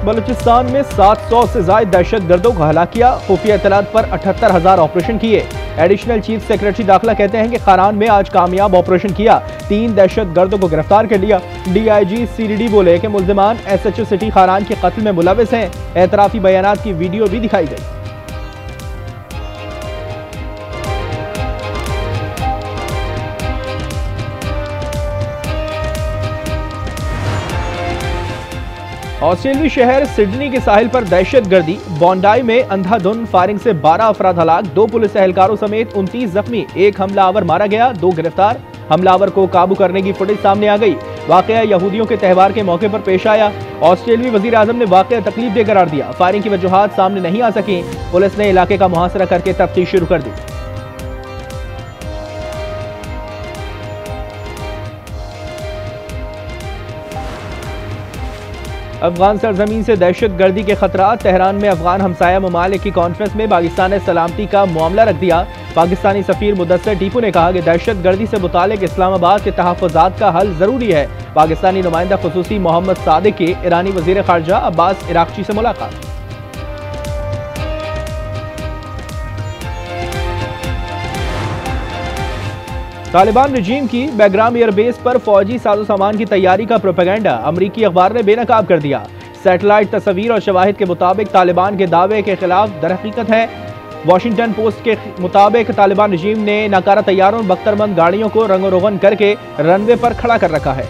बलूचिस्तान में 700 से ज्यादा दहशत गर्दों को हलाक किया। खुफिया इत्तलात पर 78,000 ऑपरेशन किए। एडिशनल चीफ सेक्रेटरी दाखिला कहते हैं कि खानान में आज कामयाब ऑपरेशन किया, 3 दहशत गर्दों को गिरफ्तार कर लिया। DIG CDD बोले कि मुल्जिमान SHO सिटी खानान के कत्ल में मुलविस हैं। एतराफी बयानात की वीडियो भी दिखाई गई। ऑस्ट्रेलियाई शहर सिडनी के साहिल पर दहशत गर्दी। बॉन्डाई में अंधाधुंध फायरिंग से 12 अफराद हलाक, 2 पुलिस एहलकारों समेत 29 जख्मी, 1 हमलावर मारा गया, 2 गिरफ्तार। हमलावर को काबू करने की फुटेज सामने आ गई। वाकया यहूदियों के त्यौहार के मौके पर पेश आया। ऑस्ट्रेलियाई वजीर आजम ने वाकया तकलीफदेह करार दिया। फायरिंग की वजूहात सामने नहीं आ सकी। पुलिस ने इलाके का मुहासरा करके तफ्तीश शुरू कर दी। अफगान सरजमीन से दहशत गर्दी के खतरात। तेहरान में अफगान हमसाया ममालिक की कॉन्फ्रेंस में पाकिस्तान ने सलामती का मामला रख दिया। पाकिस्तानी सफीर मुदस्सर टीपू ने कहा कि दहशत गर्दी से मुतालिक इस्लामाबाद के तहफ़्फ़ुज़ात का हल जरूरी है। पाकिस्तानी नुमाइंदा खुसूसी मोहम्मद सादिक की ईरानी वज़ीर ख़ारजा अब्बास इराक़ची से मुलाकात। तालिबान रजीम की बैग्राम एयरबेस पर फौजी साजो सामान की तैयारी का प्रोपेगेंडा अमरीकी अखबार ने बेनकाब कर दिया। सैटेलाइट तस्वीर और शवाहिद के मुताबिक तालिबान के दावे के खिलाफ दरहकीकत है। वॉशिंगटन पोस्ट के मुताबिक तालिबान रजीम ने नाकारा तैयारों बख्तरबंद गाड़ियों को रंगो रोगन करके रनवे पर खड़ा कर रखा है।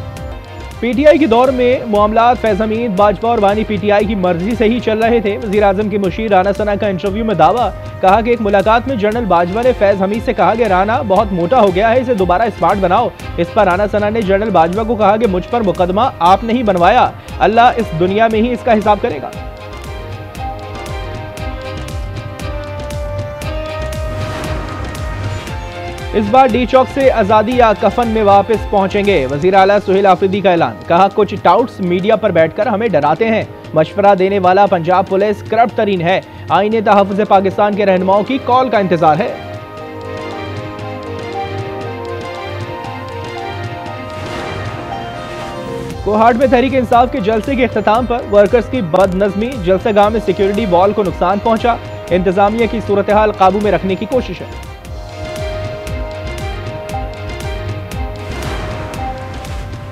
PTI के दौर में मामलात फैज़ हमीद, बाजवा और वानी PTI की मर्जी से ही चल रहे थे। वज़ीर आज़म की मुशीर राना सना का इंटरव्यू में दावा, कहा कि एक मुलाकात में जनरल बाजवा ने फैज़ हमीद से कहा कि राना बहुत मोटा हो गया है, इसे दोबारा स्मार्ट बनाओ। इस पर राना सना ने जनरल बाजवा को कहा कि मुझ पर मुकदमा आपने ही बनवाया, अल्लाह इस दुनिया में ही इसका हिसाब करेगा। इस बार डी चौक से आज़ादी या कफन में वापस पहुंचेंगे। वज़ीर आला सुहेल आफरीदी का ऐलान, कहा कुछ टाउट्स मीडिया पर बैठकर हमें डराते हैं। मशवरा देने वाला पंजाब पुलिस करप्ट तरीन है। आईने तहफ़्फ़ुज़ पाकिस्तान के रहनुमाओं की कॉल का इंतजार है। कोहाट में तहरीक इंसाफ के जलसे के इख्तिताम पर वर्कर्स की बदनज़मी, जलसागाह में सिक्योरिटी वॉल को नुकसान पहुंचा। इंतजामिया की सूरत हाल काबू में रखने की कोशिश है।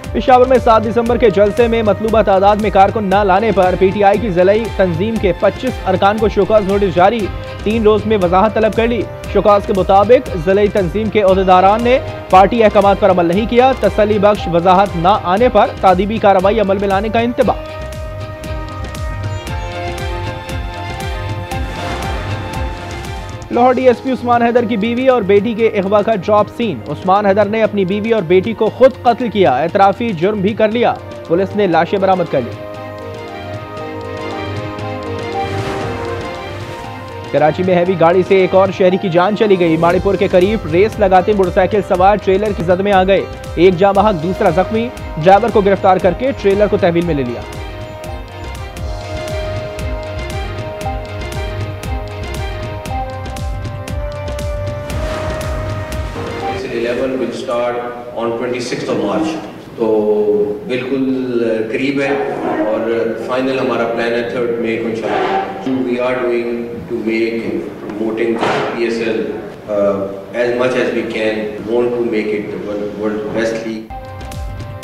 पेशावर में 7 दिसंबर के जलसे में मतलूबा तादाद में कारकुन न लाने पर PTI की ज़िलाई तंजीम के 25 अरकान को शोकॉज नोटिस जारी। 3 रोज में वजाहत तलब कर ली। शोकॉज के मुताबिक ज़िलाई तंजीम के ओहदेदारान ने पार्टी अहकामात पर अमल नहीं किया। तसल्ली बख्श वजाहत न आने पर तादीबी कार्रवाई अमल में लाने का इंतबाह। लाहौर DSP उस्मान हैदर की बीवी और बेटी के अगवा का ड्रॉप सीन। उस्मान हैदर ने अपनी बीवी और बेटी को खुद कत्ल किया, एतराफी जुर्म भी कर लिया। पुलिस ने लाशें बरामद कर ली। कराची में हैवी गाड़ी से एक और शहरी की जान चली गई। माड़ीपुर के करीब रेस लगाते मोटरसाइकिल सवार ट्रेलर की जद में आ गए। एक जाँ-बहक, दूसरा जख्मी। ड्राइवर को गिरफ्तार करके ट्रेलर को तहवील में ले लिया। will start on 26th of March, तो बिल्कुल करीब है और फाइनल हमारा प्लान है 3rd May को इंशाल्लाह। We are doing to make promoting PSL as much as we can. Want to make it the world's best league.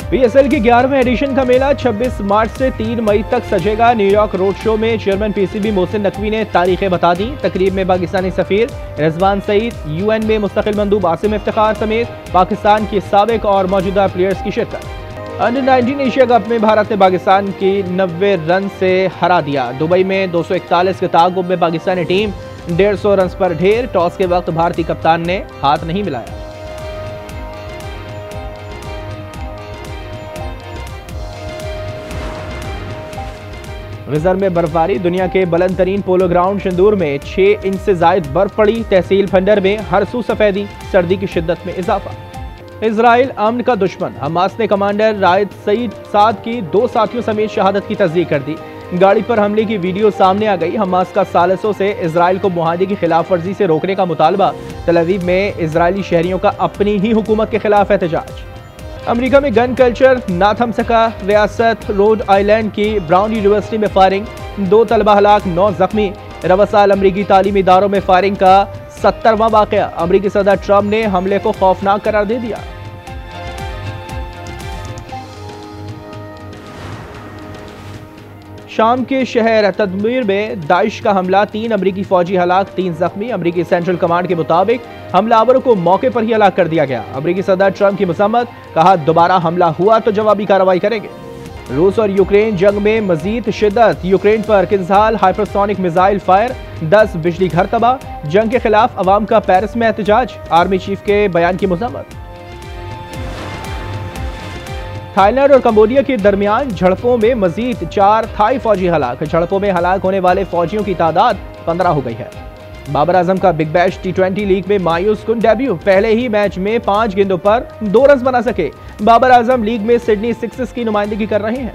PSL की 11वें एडिशन का मेला 26 मार्च से 3 मई तक सजेगा। न्यूयॉर्क रोड शो में चेयरमैन PCB मोहसिन नकवी ने तारीखें बता दी। तकरीब में पाकिस्तानी सफीर रिजवान सईद, UN में मुस्तकिल मंदूब आसिम इफ्तिखार समेत पाकिस्तान के साबिक और मौजूदा प्लेयर्स की शिरकत। अंडर-19 एशिया कप में भारत ने पाकिस्तान की 90 रन से हरा दिया। दुबई में 241 के ताक़ुब में पाकिस्तानी टीम 150 रन पर ढेर। टॉस के वक्त भारतीय कप्तान ने हाथ नहीं मिलाया। रिजर्व में बर्फबारी। दुनिया के बुलंद तरीन पोलो ग्राउंड शंदूर में 6 इंच से जायद बर्फ पड़ी। तहसील फंडर में हर सू सफेदी, सर्दी की शिद्दत में इजाफा। इजराइल अमन का दुश्मन। हमास ने कमांडर रायद सईद साद की 2 साथियों समेत शहादत की तस्दीक कर दी। गाड़ी पर हमले की वीडियो सामने आ गई। हमास का सालसों से इजराइल को मुआहदे की खिलाफ वर्जी से रोकने का मुतालबा। तल अवीव में इजरायली शहरियों का अपनी ही हुकूमत के खिलाफ एहतजाज। अमेरिका में गन कल्चर ना थम सका, रियासत रोड आइलैंड की ब्राउन यूनिवर्सिटी में फायरिंग, 2 तलबा हलाक 9 जख्मी। रवा साल अमरीकी तालीमी इदारों में फायरिंग का 70वां वाकया, अमरीकी सदर ट्रंप ने हमले को खौफनाक करार दे दिया। शाम के शहर तदमीर में दाइश का हमला, 3 अमरीकी फौजी हलाक 3 जख्मी। अमरीकी सेंट्रल कमांड के मुताबिक हमलावरों को मौके पर ही हलाक कर दिया गया। अमरीकी सदर ट्रंप की मजम्मत, कहा दोबारा हमला हुआ तो जवाबी कार्रवाई करेंगे। रूस और यूक्रेन जंग में मजीद शिद्दत, यूक्रेन पर किंजहाल हाइपरसोनिक मिसाइल फायर, 10 बिजली घर तबाह। जंग के खिलाफ अवाम का पेरिस में एहतजाज, आर्मी चीफ के बयान की मजम्मत। थाईलैंड और कंबोडिया के दरमियान झड़पों में मजीद 4 थाई फौजी हलाक। झड़पों में हलाक होने वाले फौजियों की तादाद 15 हो गई है। बाबर आजम का बिग बैश T20 लीग में मायूस कुन डेब्यू, पहले ही मैच में 5 गेंदों पर 2 रन बना सके। बाबर आजम लीग में सिडनी सिक्सर्स की नुमाइंदगी कर रहे हैं।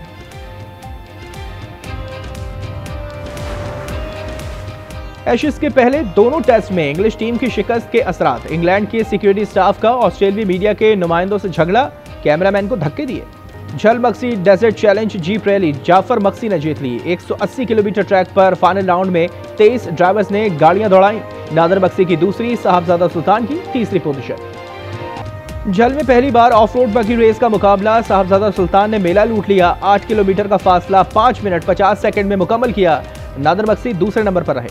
एशेज के पहले दोनों टेस्ट में इंग्लिश टीम की शिकस्त के असरात, इंग्लैंड के सिक्योरिटी स्टाफ का ऑस्ट्रेलियाई मीडिया के नुमाइंदों से झगड़ा, कैमरामैन को धक्के दिए। झल मक्सी desert challenge jeep rally Jafar मक्सी ने जीत ली। 180 किलोमीटर ट्रैक पर फाइनल राउंड में 23 ड्राइवर्स ने गाड़ियां दौड़ाई। नादर मक्सी की दूसरी, साहबजादा सुल्तान की तीसरी पोजीशन। झल में पहली बार ऑफ रोड बगी रेस का मुकाबला, साहबजादा सुल्तान ने मेला लूट लिया। 8 किलोमीटर का फासला 5 मिनट 50 सेकंड में मुकम्मल किया। नादर मक्सी दूसरे नंबर पर रहे।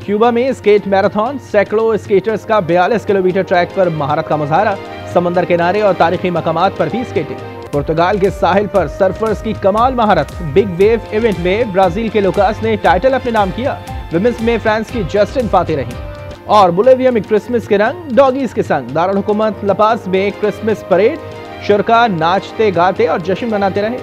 क्यूबा में स्केट मैराथन, सैकड़ों स्केटर्स का 42 किलोमीटर ट्रैक पर महारत का मुजाहरा, समंदर किनारे और तारीखी मकामात पर भी स्केटिंग। पुर्तगाल के साहिल पर सर्फर्स की कमाल महारत, बिग वेव इवेंट में ब्राजील के लुकास ने टाइटल अपने नाम किया। विमेंस में फ्रांस की जस्टिन फाते रही। और बोलिविया में क्रिसमस के रंग डॉगीज के संग, दारुल हुकूमत लपास में क्रिसमस परेड, शुरका नाचते गाते और जश्न मनाते रहे।